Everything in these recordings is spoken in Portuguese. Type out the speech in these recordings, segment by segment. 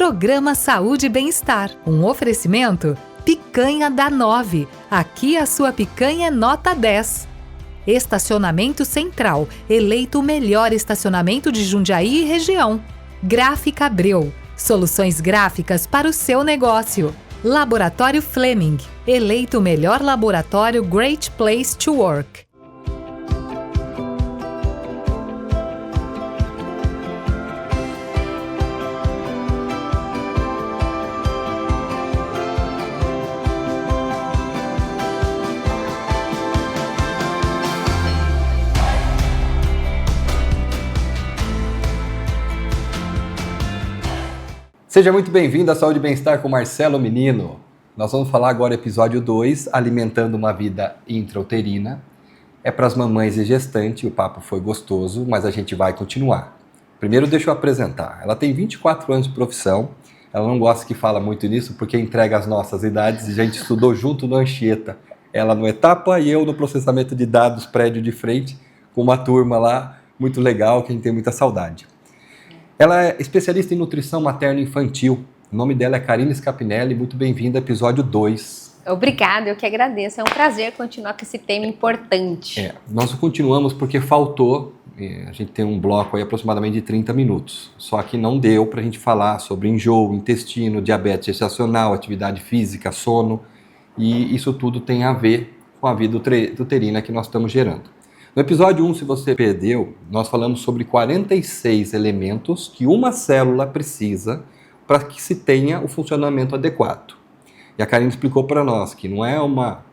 Programa Saúde e Bem-Estar. Um oferecimento Picanha da 9. Aqui a sua picanha é nota 10. Estacionamento Central, eleito o melhor estacionamento de Jundiaí e região. Gráfica Abreu, soluções gráficas para o seu negócio. Laboratório Fleming, eleito o melhor laboratório Great Place to Work. Seja muito bem-vindo à Saúde e Bem-Estar com Marcelo Menino. Nós vamos falar agora episódio 2, Alimentando uma Vida Intrauterina. É para as mamães e gestantes, o papo foi gostoso, mas a gente vai continuar. Primeiro deixa eu apresentar. Ela tem 24 anos de profissão, ela não gosta que fala muito nisso porque entrega as nossas idades, a gente estudou junto no Anchieta. Ela no Etapa e eu no processamento de dados prédio de frente, com uma turma lá muito legal que a gente tem muita saudade. Ela é especialista em nutrição materno-infantil. O nome dela é Karine Scapinelli. Muito bem-vinda ao episódio 2. Obrigada, eu que agradeço. É um prazer continuar com esse tema importante. Nós continuamos porque faltou. A gente tem um bloco aí aproximadamente de 30 minutos. Só que não deu para a gente falar sobre enjoo, intestino, diabetes gestacional, atividade física, sono. E isso tudo tem a ver com a vida uterina que nós estamos gerando. No episódio 1, se você perdeu, nós falamos sobre 46 elementos que uma célula precisa para que se tenha o funcionamento adequado. E a Karine explicou para nós que não é uma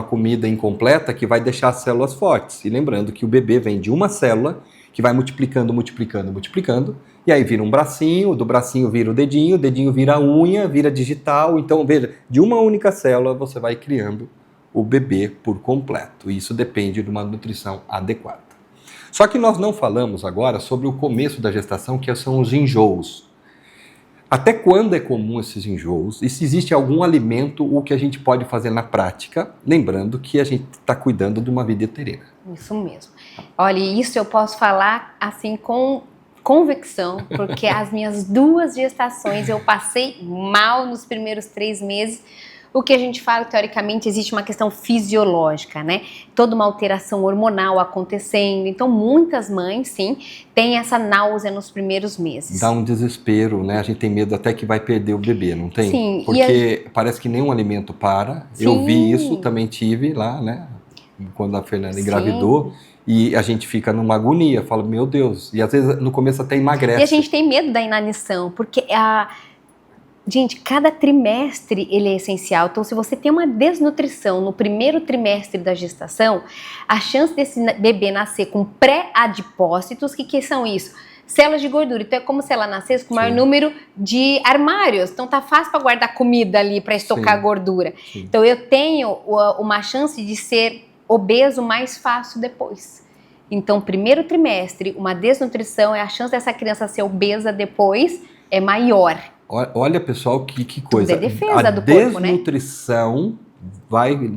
comida incompleta que vai deixar as células fortes. E lembrando que o bebê vem de uma célula que vai multiplicando, e aí vira um bracinho, do bracinho vira o dedinho vira a unha, vira digital. Então, veja, de uma única célula você vai criando o bebê por completo. E isso depende de uma nutrição adequada. Só que nós não falamos agora sobre o começo da gestação, que são os enjoos. Até quando é comum esses enjoos? E se existe algum alimento, o que a gente pode fazer na prática, lembrando que a gente está cuidando de uma vida uterina. Isso mesmo. Olha, isso eu posso falar assim com convicção, porque as minhas 2 gestações eu passei mal nos primeiros 3 meses. O que a gente fala, teoricamente, existe uma questão fisiológica, né? Toda uma alteração hormonal acontecendo. Então, muitas mães, sim, têm essa náusea nos primeiros meses. Dá um desespero, né? A gente tem medo até que vai perder o bebê, não tem? Sim. Porque parece que nenhum alimento para. Sim. Eu vi isso, também tive lá, né? Quando a Fernanda engravidou. E a gente fica numa agonia, fala, meu Deus. E às vezes, no começo, até emagrece. E a gente tem medo da inanição, porque Gente, cada trimestre ele é essencial. Então, se você tem uma desnutrição no primeiro trimestre da gestação, a chance desse bebê nascer com pré-adipócitos, que são isso? Células de gordura. Então, é como se ela nascesse com o maior número de armários. Então, tá fácil para guardar comida ali, para estocar gordura. Sim. Então, eu tenho uma chance de ser obeso mais fácil depois. Então, primeiro trimestre, uma desnutrição, a chance dessa criança ser obesa depois é maior. Olha, pessoal, que coisa. Tudo é defesa do corpo, né? A desnutrição pode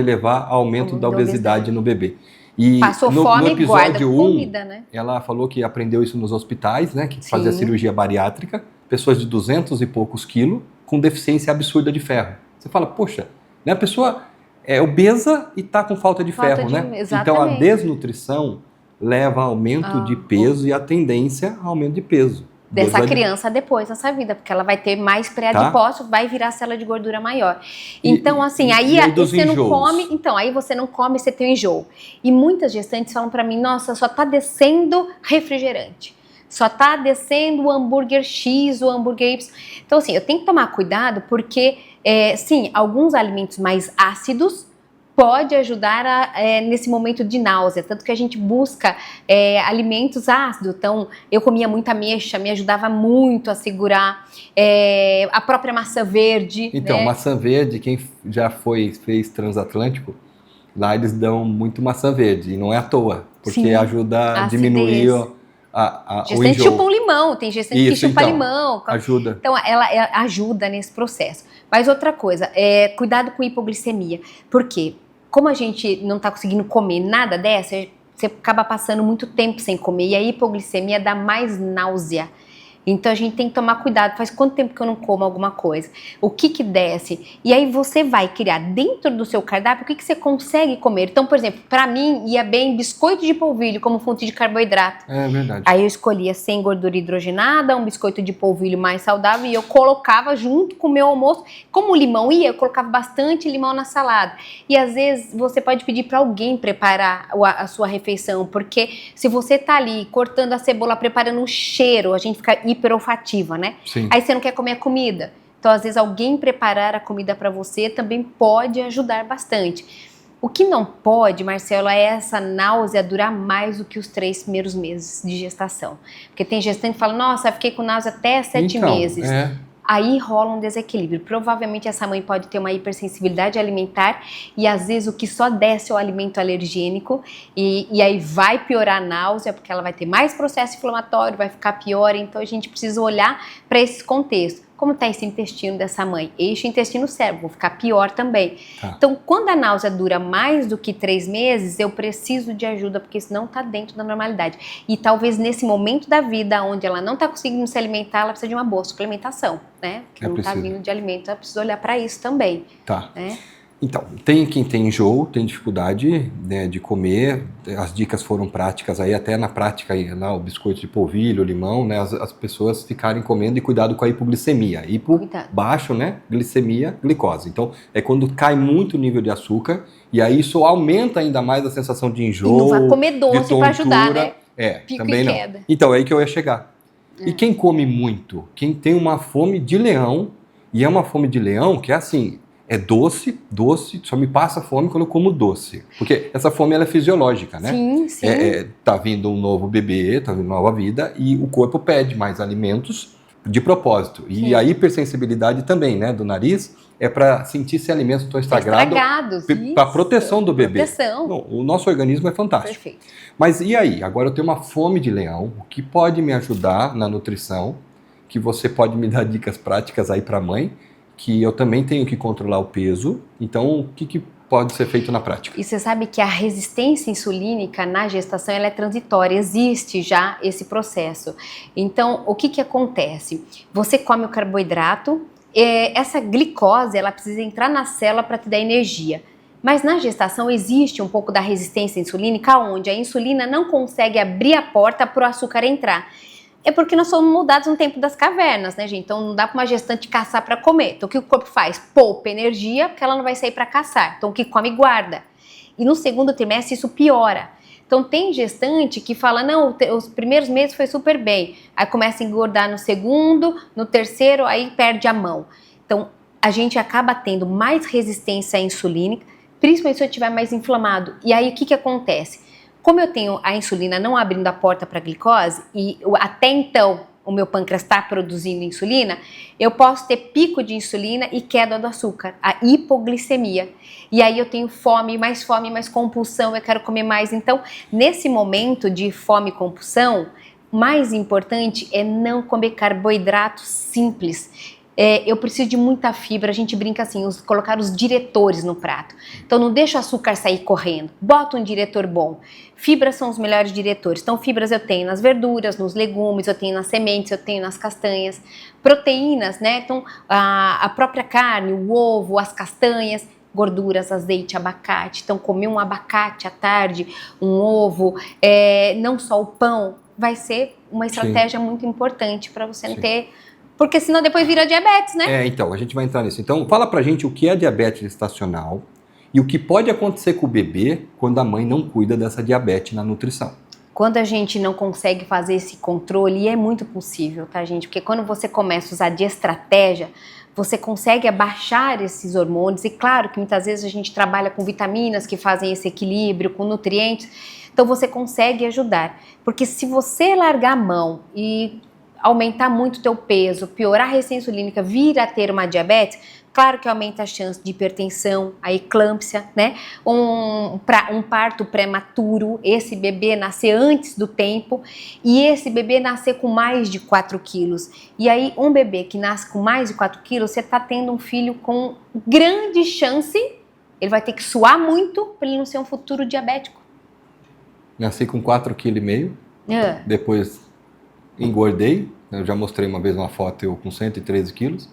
levar ao aumento da obesidade no bebê. E passou fome, no episódio 1, comida, né? Ela falou que aprendeu isso nos hospitais, né? Que fazia cirurgia bariátrica, pessoas de 200 e poucos quilos com deficiência absurda de ferro. Você fala, poxa, né? A pessoa é obesa e está com falta de ferro, né? Exatamente. Então a desnutrição leva a aumento de peso e a tendência a aumento de peso. Dessa criança depois nessa vida, porque ela vai ter mais pré-adipócito, vai virar célula de gordura maior. Então, assim, aí você não come, aí você não come, você tem um enjoo. E muitas gestantes falam pra mim, nossa, só tá descendo refrigerante, só tá descendo o hambúrguer X, o hambúrguer Y. Então, assim, eu tenho que tomar cuidado porque, sim, alguns alimentos mais ácidos pode ajudar nesse momento de náusea, tanto que a gente busca alimentos ácidos. Então, eu comia muita ameixa, me ajudava muito a segurar a própria maçã verde. Então, né? Maçã verde, quem já fez transatlântico, lá eles dão muito maçã verde, e não é à toa, porque ajuda a diminuir o enjoo. Gestante chupa um limão, tem gestante que chupa limão. Ajuda. Então, ela ajuda nesse processo. Mas outra coisa, cuidado com hipoglicemia. Por quê? Como a gente não está conseguindo comer nada dessa, você acaba passando muito tempo sem comer e a hipoglicemia dá mais náusea. Então a gente tem que tomar cuidado. Faz quanto tempo que eu não como alguma coisa? O que desce? E aí você vai criar dentro do seu cardápio o que você consegue comer. Então, por exemplo, para mim ia bem biscoito de polvilho como fonte de carboidrato. É verdade. Aí eu escolhia sem gordura hidrogenada, um biscoito de polvilho mais saudável e eu colocava junto com o meu almoço. Como o limão ia, eu colocava bastante limão na salada. E às vezes você pode pedir para alguém preparar a sua refeição, porque se você tá ali cortando a cebola, preparando um cheiro, a gente fica hiperolfativa, né? Sim. Aí você não quer comer a comida. Então, às vezes, alguém preparar a comida para você também pode ajudar bastante. O que não pode, Marcelo, é essa náusea durar mais do que os 3 primeiros meses de gestação. Porque tem gestante que fala, nossa, fiquei com náusea até 7 meses. Aí rola um desequilíbrio. Provavelmente essa mãe pode ter uma hipersensibilidade alimentar e às vezes o que só desce é o alimento alergênico e aí vai piorar a náusea porque ela vai ter mais processo inflamatório, vai ficar pior. Então a gente precisa olhar para esse contexto. Como está esse intestino dessa mãe? Eixo intestino-cérebro, vou ficar pior também. Então, quando a náusea dura mais do que 3 meses, eu preciso de ajuda, porque isso não está dentro da normalidade. E talvez nesse momento da vida, onde ela não está conseguindo se alimentar, ela precisa de uma boa suplementação, né? Que não está vindo de alimento, ela precisa olhar para isso também. Né? Então, tem quem tem enjoo, tem dificuldade, né, de comer, as dicas foram práticas aí, até na prática aí, lá, o biscoito de polvilho, o limão, né, as pessoas ficarem comendo e cuidado com a hipoglicemia. Baixo, né, glicemia, glicose. Então, é quando cai muito o nível de açúcar e aí isso aumenta ainda mais a sensação de enjoo, e não vai comer doce para ajudar, né? Pico também não. Queda. Então, é aí que eu ia chegar. E quem come muito, quem tem uma fome de leão, e é uma fome de leão que é assim... É doce, só me passa fome quando eu como doce. Porque essa fome ela é fisiológica, né? Sim. Tá vindo um novo bebê, tá vindo uma nova vida, e o corpo pede mais alimentos de propósito. E a hipersensibilidade também, né, do nariz, é para sentir se alimentos estão estragados. Para proteção do bebê. Não, o nosso organismo é fantástico. Perfeito. Mas e aí? Agora eu tenho uma fome de leão, o que pode me ajudar na nutrição, que você pode me dar dicas práticas aí para a mãe, que eu também tenho que controlar o peso, então o que pode ser feito na prática? E você sabe que a resistência insulínica na gestação ela é transitória, existe já esse processo. Então, o que acontece? Você come o carboidrato, essa glicose ela precisa entrar na célula para te dar energia. Mas na gestação existe um pouco da resistência insulínica, onde a insulina não consegue abrir a porta para o açúcar entrar. É porque nós somos moldados no tempo das cavernas, né, gente? Então não dá para uma gestante caçar para comer. Então o que o corpo faz? Poupa energia, porque ela não vai sair para caçar. Então o que come, guarda. E no segundo trimestre isso piora. Então tem gestante que fala, não, os primeiros meses foi super bem. Aí começa a engordar no segundo, no terceiro, aí perde a mão. Então a gente acaba tendo mais resistência insulínica, principalmente se eu estiver mais inflamado. E aí o que acontece? Como eu tenho a insulina não abrindo a porta para a glicose e até então o meu pâncreas está produzindo insulina, eu posso ter pico de insulina e queda do açúcar, a hipoglicemia. E aí eu tenho fome, mais compulsão, eu quero comer mais. Então, nesse momento de fome e compulsão, mais importante é não comer carboidratos simples. Eu preciso de muita fibra, a gente brinca assim, colocar os diretores no prato. Então não deixa o açúcar sair correndo, bota um diretor bom. Fibras são os melhores diretores. Então fibras eu tenho nas verduras, nos legumes, eu tenho nas sementes, eu tenho nas castanhas. Proteínas, né? Então a própria carne, o ovo, as castanhas, gorduras, azeite, abacate. Então comer um abacate à tarde, um ovo, não só o pão, vai ser uma estratégia muito importante para você não ter... Porque senão depois vira diabetes, né? Então, a gente vai entrar nisso. Então, fala pra gente o que é diabetes gestacional e o que pode acontecer com o bebê quando a mãe não cuida dessa diabetes na nutrição. Quando a gente não consegue fazer esse controle, e é muito possível, tá, gente? Porque quando você começa a usar de estratégia, você consegue abaixar esses hormônios. E claro que muitas vezes a gente trabalha com vitaminas que fazem esse equilíbrio, com nutrientes. Então, você consegue ajudar. Porque se você largar a mão e aumentar muito o teu peso, piorar a resistência insulínica, vir a ter uma diabetes, claro que aumenta a chance de hipertensão, a eclâmpsia, né? Um parto prematuro, esse bebê nascer antes do tempo e esse bebê nascer com mais de 4 quilos. E aí, um bebê que nasce com mais de 4 quilos, você está tendo um filho com grande chance, ele vai ter que suar muito para ele não ser um futuro diabético. Nasci com 4,5 kg, depois engordei, Eu já mostrei uma vez uma foto eu com 113 quilos.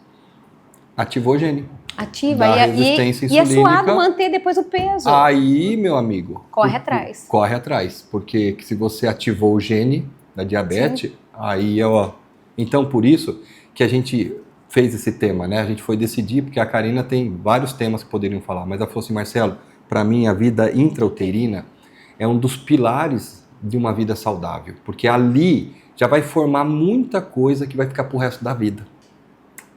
Ativou o gene. Ativa. Resistência insulínica. E é suado manter depois o peso. Aí, meu amigo... Corre atrás. Corre atrás. Porque se você ativou o gene da diabetes, sim, aí, ó... Então, por isso que a gente fez esse tema, né? A gente foi decidir, porque a Karina tem vários temas que poderiam falar, mas ela falou assim, Marcelo, para mim a vida intrauterina é um dos pilares de uma vida saudável, porque ali já vai formar muita coisa que vai ficar pro resto da vida.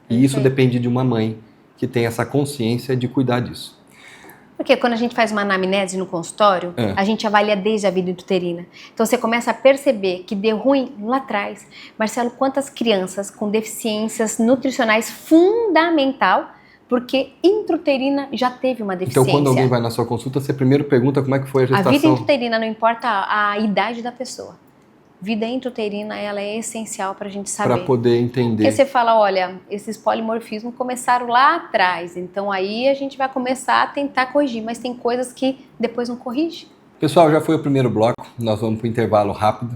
E isso depende de uma mãe que tem essa consciência de cuidar disso. Porque quando a gente faz uma anamnese no consultório, a gente avalia desde a vida intrauterina. Então você começa a perceber que deu ruim lá atrás. Marcelo, quantas crianças com deficiências nutricionais fundamental, porque intrauterina já teve uma deficiência. Então quando alguém vai na sua consulta, você primeiro pergunta como é que foi a gestação. A vida intrauterina, não importa a idade da pessoa. Vida intrauterina, ela é essencial para a gente saber. Para poder entender. Porque você fala, olha, esses polimorfismos começaram lá atrás, então aí a gente vai começar a tentar corrigir, mas tem coisas que depois não corrige. Pessoal, já foi o primeiro bloco, nós vamos para o intervalo rápido.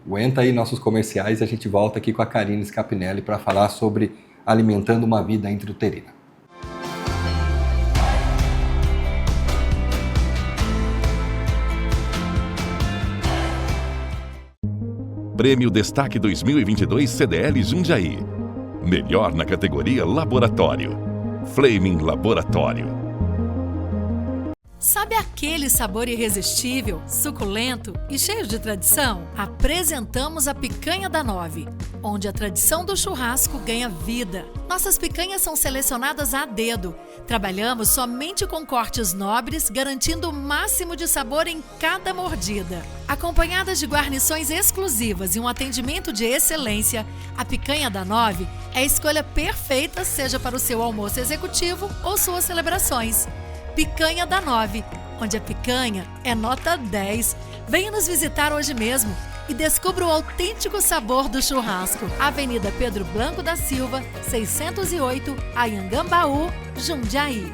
Aguenta aí nossos comerciais e a gente volta aqui com a Karine Scapinelli para falar sobre alimentando uma vida intrauterina. Prêmio Destaque 2022 CDL Jundiaí. Melhor na categoria Laboratório. Flaming Laboratório. Sabe aquele sabor irresistível, suculento e cheio de tradição? Apresentamos a Picanha da 9, onde a tradição do churrasco ganha vida. Nossas picanhas são selecionadas a dedo. Trabalhamos somente com cortes nobres, garantindo o máximo de sabor em cada mordida. Acompanhadas de guarnições exclusivas e um atendimento de excelência, a Picanha da 9 é a escolha perfeita, seja para o seu almoço executivo ou suas celebrações. Picanha da 9, onde a picanha é nota 10. Venha nos visitar hoje mesmo e descubra o autêntico sabor do churrasco. Avenida Pedro Blanco da Silva, 608, Anhangambaú, Jundiaí.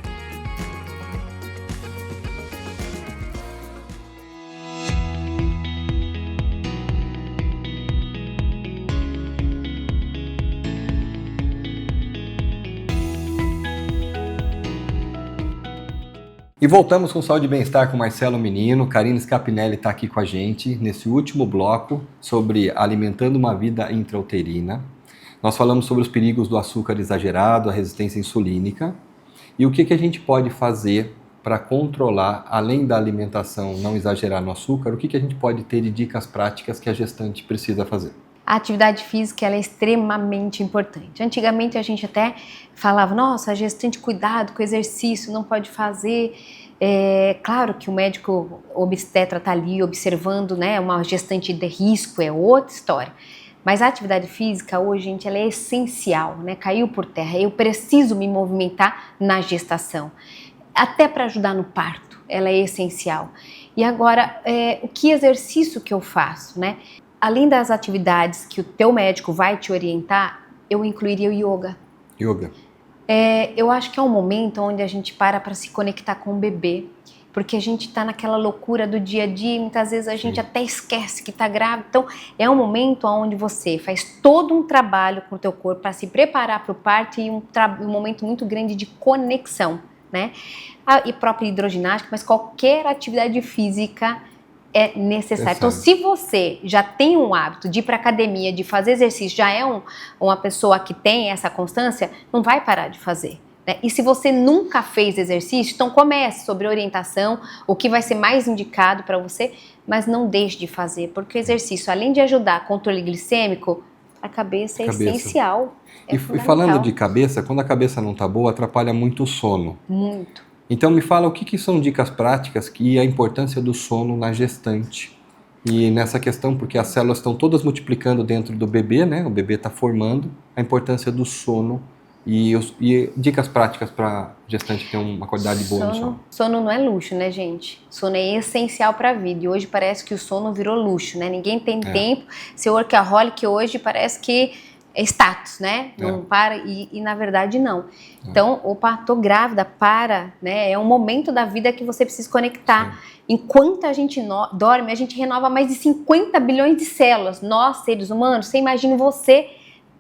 E voltamos com Saúde e Bem-Estar com Marcelo Menino. Karine Scapinelli está aqui com a gente nesse último bloco sobre alimentando uma vida intrauterina. Nós falamos sobre os perigos do açúcar exagerado, a resistência insulínica e o que a gente pode fazer para controlar, além da alimentação não exagerar no açúcar, o que a gente pode ter de dicas práticas que a gestante precisa fazer. A atividade física ela é extremamente importante. Antigamente a gente até falava, nossa, a gestante, cuidado com o exercício, não pode fazer. Claro que o médico obstetra está ali observando, né, uma gestante de risco, é outra história. Mas a atividade física hoje, gente, ela é essencial, né? Caiu por terra. Eu preciso me movimentar na gestação. Até para ajudar no parto, ela é essencial. E agora, o que exercício que eu faço, né? Além das atividades que o teu médico vai te orientar, eu incluiria o yoga. Yoga. Eu acho que é um momento onde a gente para se conectar com o bebê, porque a gente está naquela loucura do dia a dia e muitas vezes a gente até esquece que está grávida. Então, é um momento onde você faz todo um trabalho com o teu corpo para se preparar para o parto e um momento muito grande de conexão, né? E própria hidroginástica, mas qualquer atividade física é necessário. Então, se você já tem um hábito de ir para academia, de fazer exercício, já é uma pessoa que tem essa constância, não vai parar de fazer, né? E se você nunca fez exercício, então comece sobre orientação, o que vai ser mais indicado para você, mas não deixe de fazer, porque o exercício, além de ajudar controle glicêmico, a cabeça é essencial. E falando de cabeça, quando a cabeça não está boa, atrapalha muito o sono. Muito. Então me fala o que são dicas práticas e a importância do sono na gestante. E nessa questão, porque as células estão todas multiplicando dentro do bebê, né? O bebê está formando, a importância do sono e dicas práticas para a gestante ter uma qualidade boa no sono. Sono não é luxo, né, gente? Sono é essencial para a vida e hoje parece que o sono virou luxo, né? Ninguém tem tempo. Seu workaholic hoje parece que é status, né? Não para, e na verdade não. Então, opa, tô grávida, para, né? É um momento da vida que você precisa conectar. Enquanto a gente dorme, a gente renova mais de 50 bilhões de células. Nós, seres humanos, você imagina você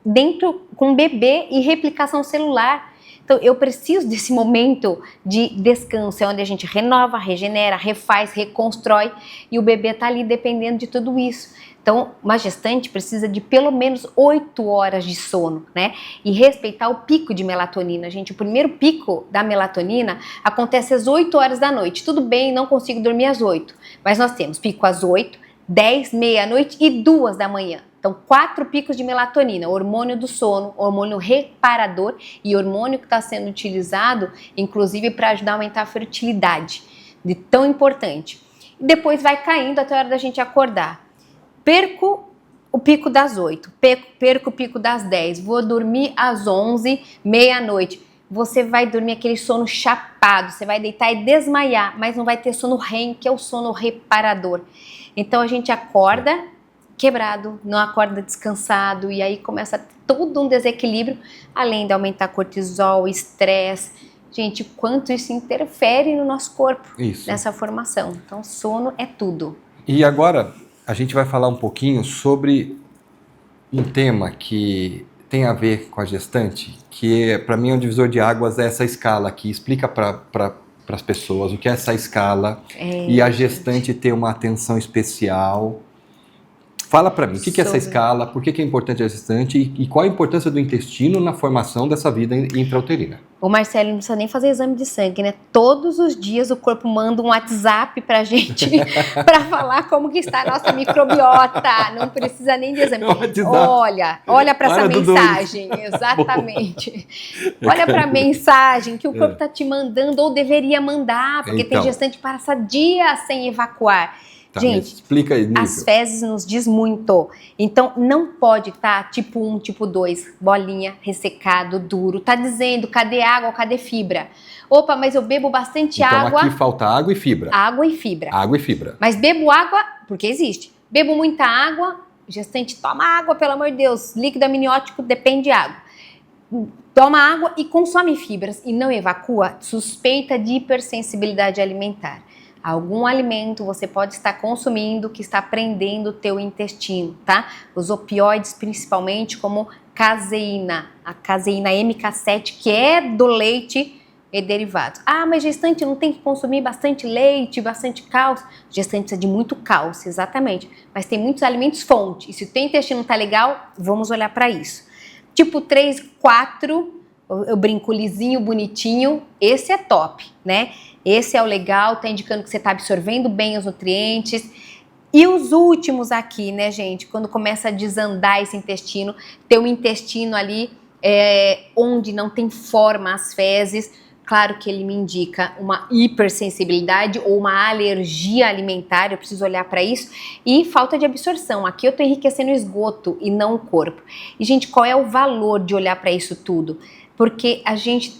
dentro com o bebê e replicação celular. Então, eu preciso desse momento de descanso, é onde a gente renova, regenera, refaz, reconstrói, e o bebê está ali dependendo de tudo isso. Então, uma gestante precisa de pelo menos 8 horas de sono, né? E respeitar o pico de melatonina, gente. O primeiro pico da melatonina acontece às 8 horas da noite. Tudo bem, não consigo dormir às 8, mas nós temos pico às 8, 10, meia-noite e 2 da manhã. Então, 4 picos de melatonina, hormônio do sono, hormônio reparador e hormônio que está sendo utilizado, inclusive, para ajudar a aumentar a fertilidade, de tão importante. E depois vai caindo até a hora da gente acordar. Perco o pico das 8, perco o pico das 10, vou dormir às 11, meia-noite. Você vai dormir aquele sono chapado, você vai deitar e desmaiar, mas não vai ter sono REM, que é o sono reparador. Então, a gente acorda quebrado, não acorda descansado, e aí começa todo um desequilíbrio, além de aumentar cortisol, estresse. Gente, quanto isso interfere no nosso corpo, nessa formação. Então, sono é tudo. E agora, a gente vai falar um pouquinho sobre um tema que tem a ver com a gestante, que para mim é um divisor de águas, é essa escala aqui. Explica para as pessoas o que é essa escala e a gestante ter uma atenção especial. Fala para mim, o que é essa escala, por que é importante a gestante e qual a importância do intestino na formação dessa vida intrauterina? O Marcelo não precisa nem fazer exame de sangue, né? Todos os dias o corpo manda um WhatsApp pra gente para falar como que está a nossa microbiota. Não precisa nem de exame. Olha para essa mensagem. Exatamente. Olha para a mensagem que o corpo está te mandando ou deveria mandar, porque tem gestante que passa dias sem evacuar. Tá, gente, explica aí, as fezes nos diz muito. Então, não pode estar tipo 1, tipo 2, bolinha, ressecado, duro. Tá dizendo, cadê água, cadê fibra? Opa, mas eu bebo bastante água. Então, aqui falta água e fibra. Água e fibra. Água e fibra. Mas bebo água, porque existe. Bebo muita água, gestante toma água, pelo amor de Deus. Líquido amniótico depende de água. Toma água e consome fibras e não evacua, suspeita de hipersensibilidade alimentar. Algum alimento você pode estar consumindo que está prendendo o teu intestino, tá? Os opioides, principalmente, como caseína, a caseína MK7, que é do leite e derivados. Ah, mas gestante não tem que consumir bastante leite, bastante cálcio? Gestante precisa de muito cálcio, exatamente. Mas tem muitos alimentos fonte. E se o teu intestino não tá legal, vamos olhar para isso. Tipo 3, 4, eu brinco lisinho, bonitinho, esse é top, né? Esse é o legal, tá indicando que você tá absorvendo bem os nutrientes. E os últimos aqui, né, gente? Quando começa a desandar esse intestino, ter um intestino ali onde não tem forma as fezes, claro que ele me indica uma hipersensibilidade ou uma alergia alimentar, eu preciso olhar para isso. E falta de absorção, aqui eu tô enriquecendo o esgoto e não o corpo. E, gente, qual é o valor de olhar para isso tudo? Porque a gente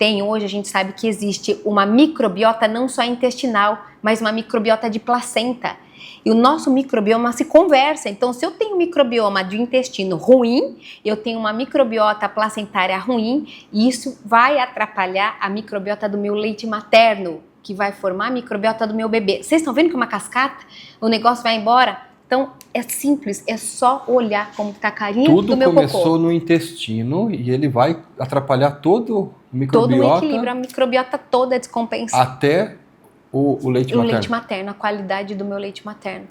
sabe que existe uma microbiota não só intestinal, mas uma microbiota de placenta. E o nosso microbioma se conversa. Então, se eu tenho um microbioma de intestino ruim, eu tenho uma microbiota placentária ruim, e isso vai atrapalhar a microbiota do meu leite materno, que vai formar a microbiota do meu bebê. Vocês estão vendo que é uma cascata? O negócio vai embora? Então, é simples, é só olhar como está a carinha do meu cocô. Tudo começou no intestino e ele vai atrapalhar todo o microbiota. Todo o equilíbrio, a microbiota toda descompensa. Até o leite materno. O leite materno, a qualidade do meu leite materno.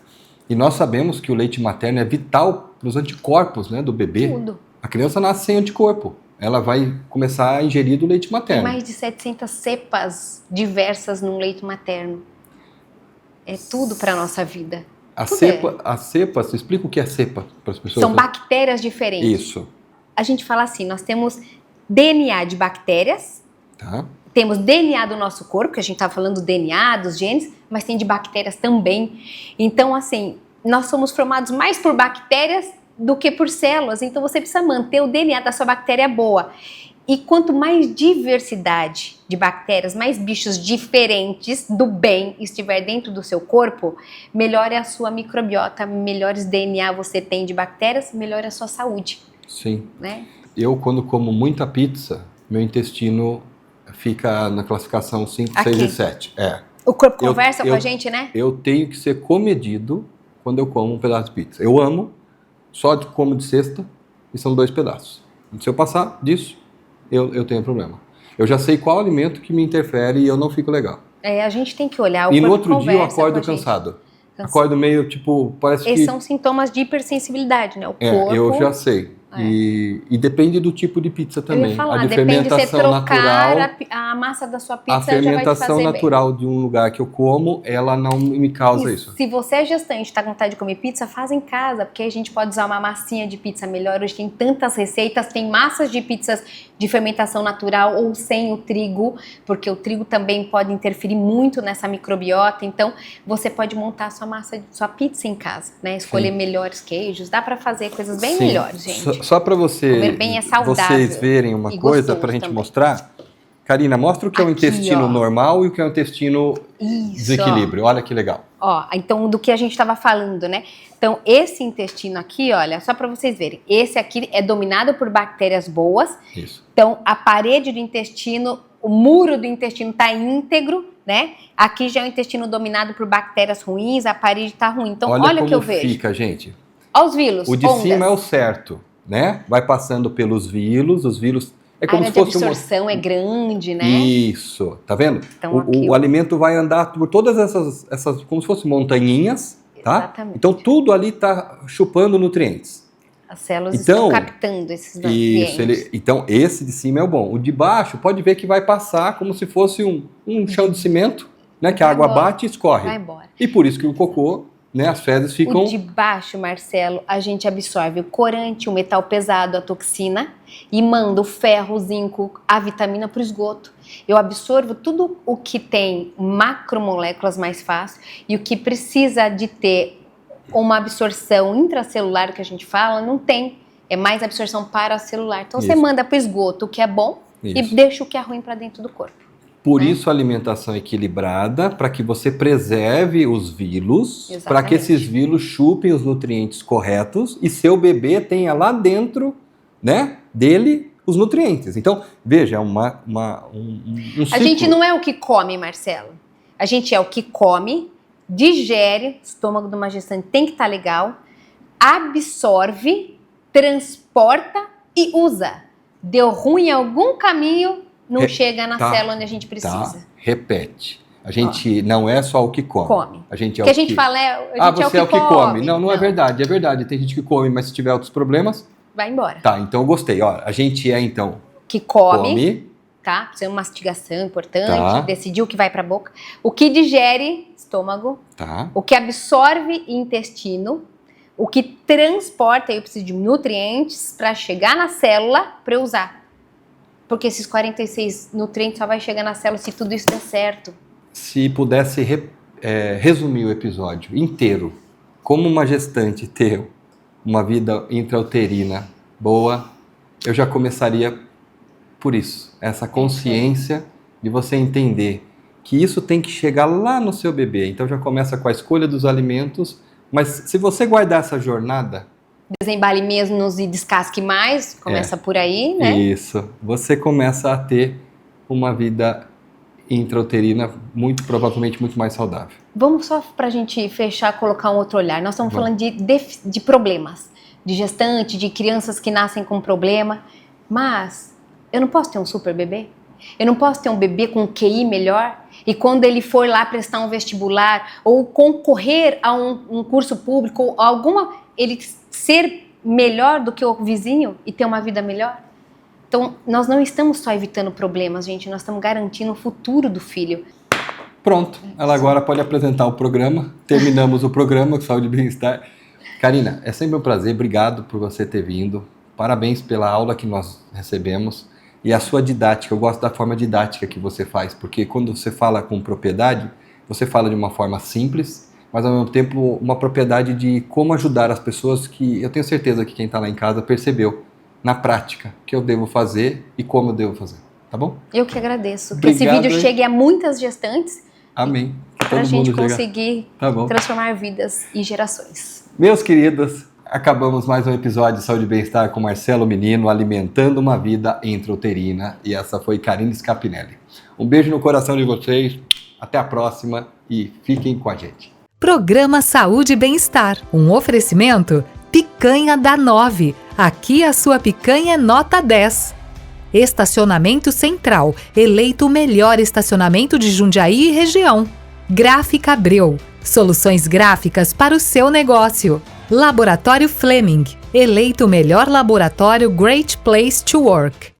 E nós sabemos que o leite materno é vital para os anticorpos, né, do bebê. Tudo. A criança nasce sem anticorpo. Ela vai começar a ingerir do leite materno. Tem mais de 700 cepas diversas no leite materno. É tudo para a nossa vida. A cepa, você explica o que é cepa para as pessoas? São bactérias diferentes. Isso. A gente fala assim, nós temos DNA de bactérias, Tá. Temos DNA do nosso corpo, que a gente estava falando do DNA, dos genes, mas tem de bactérias também. Então, assim, nós somos formados mais por bactérias do que por células, então você precisa manter o DNA da sua bactéria boa. E quanto mais diversidade de bactérias, mais bichos diferentes do bem estiver dentro do seu corpo, melhor é a sua microbiota, melhores DNA você tem de bactérias, melhor é a sua saúde. Sim. Né? Eu, quando como muita pizza, meu intestino fica na classificação 5, 6 e 7. É. O corpo conversa com a gente, né? Eu tenho que ser comedido quando eu como um pedaço de pizza. Eu amo, só como de sexta, e são 2 pedaços. Se eu passar disso, eu tenho problema. Eu já sei qual alimento que me interfere e eu não fico legal. A gente tem que olhar o corpo. E no outro dia eu acordo cansado. Acordo meio, tipo, parece Esses são sintomas de hipersensibilidade, né? O corpo... eu já sei. E depende do tipo de pizza também. Eu ia falar, a de depende de você trocar natural, a massa da sua pizza, a fermentação natural de um lugar que eu como, ela não me causa isso. Se você é gestante e está com vontade de comer pizza, faz em casa, porque a gente pode usar uma massinha de pizza melhor. Hoje tem tantas receitas, tem massas de pizzas de fermentação natural ou sem o trigo, porque o trigo também pode interferir muito nessa microbiota. Então, você pode montar sua pizza em casa, né? Escolher melhores queijos, dá para fazer coisas bem melhores, gente. Só para comer bem é saudável, vocês verem uma coisa para a gente também mostrar. Karina, mostra o que é o intestino normal e o que é o intestino desequilíbrio. Olha que legal. Então do que a gente estava falando, né? Então esse intestino aqui, olha, só para vocês verem, esse aqui é dominado por bactérias boas. Isso. Então a parede do intestino, o muro do intestino está íntegro, né? Aqui já é o intestino dominado por bactérias ruins, a parede está ruim. Então olha o que eu vejo. Olha como fica, gente. Olha os vilos. O de cima é o certo, né? Vai passando pelos vilos, os vilos... É como a área se fosse de absorção é grande, né? Isso, tá vendo? Então, o alimento vai andar por todas essas como se fossem montanhinhas, tá? Exatamente. Então tudo ali tá chupando nutrientes. As células estão captando esses nutrientes. Isso, então esse de cima é o bom. O de baixo pode ver que vai passar como se fosse um chão de cimento, né? Que a água bate e escorre. Vai embora. E por isso que o cocô, né? As fezes ficam... O de baixo, Marcelo, a gente absorve o corante, o metal pesado, a toxina e manda o ferro, o zinco, a vitamina para o esgoto. Eu absorvo tudo o que tem macromoléculas mais fácil e o que precisa de ter uma absorção intracelular, que a gente fala, não tem. É mais absorção paracelular. Então você manda para o esgoto o que é bom e deixa o que é ruim para dentro do corpo. Por isso a alimentação equilibrada, para que você preserve os vilos, para que esses vilos chupem os nutrientes corretos e seu bebê tenha lá dentro, né, dele os nutrientes. Então, veja, um ciclo. A gente não é o que come, Marcelo. A gente é o que come, digere, o estômago de uma gestante tem que estar legal, absorve, transporta e usa. Deu ruim em algum caminho... Não chega na célula onde a gente precisa. Repete. A gente não é só o que come. A gente é o que a gente fala você é o que come. Não é verdade. É verdade. Tem gente que come, mas se tiver outros problemas... Vai embora. Tá, então eu gostei. Ó, a gente é, então... Que come. Tá? Precisa de uma mastigação importante. Decidir o que vai pra boca. O que digere, estômago. Tá. O que absorve, intestino. O que transporta, eu preciso de nutrientes para chegar na célula para eu usar. Porque esses 46 nutrientes só vai chegar na célula se tudo isso der certo. Se pudesse resumir o episódio inteiro, como uma gestante ter uma vida intrauterina boa, eu já começaria por isso. Essa consciência de você entender que isso tem que chegar lá no seu bebê. Então já começa com a escolha dos alimentos, mas se você guardar essa jornada... Desembale menos e descasque mais, começa por aí, né? Isso, você começa a ter uma vida intrauterina muito provavelmente muito mais saudável. Vamos só pra gente fechar, colocar um outro olhar. Nós estamos falando de problemas, de gestante, de crianças que nascem com problema, mas eu não posso ter um super bebê? Eu não posso ter um bebê com um QI melhor? E quando ele for lá prestar um vestibular ou concorrer a um curso público ou alguma... ele ser melhor do que o vizinho e ter uma vida melhor? Então, nós não estamos só evitando problemas, gente, nós estamos garantindo o futuro do filho. Pronto, ela agora pode apresentar o programa. Terminamos o programa, Saúde e Bem-Estar. Karina, é sempre um prazer, obrigado por você ter vindo. Parabéns pela aula que nós recebemos e a sua didática. Eu gosto da forma didática que você faz, porque quando você fala com propriedade, você fala de uma forma simples, mas ao mesmo tempo uma propriedade de como ajudar as pessoas, que eu tenho certeza que quem está lá em casa percebeu na prática o que eu devo fazer e como eu devo fazer, tá bom? Eu que agradeço. Que esse vídeo chegue a muitas gestantes. Amém. Para a gente conseguir transformar vidas e gerações. Meus queridos, acabamos mais um episódio de Saúde e Bem-Estar com Marcelo Menino, alimentando uma vida intrauterina, e essa foi Karine Scapinelli. Um beijo no coração de vocês, até a próxima e fiquem com a gente. Programa Saúde e Bem-Estar, um oferecimento Picanha da 9. aqui a sua picanha é nota 10. Estacionamento Central, eleito o melhor estacionamento de Jundiaí e região. Gráfica Abreu, soluções gráficas para o seu negócio. Laboratório Fleming, eleito o melhor laboratório Great Place to Work.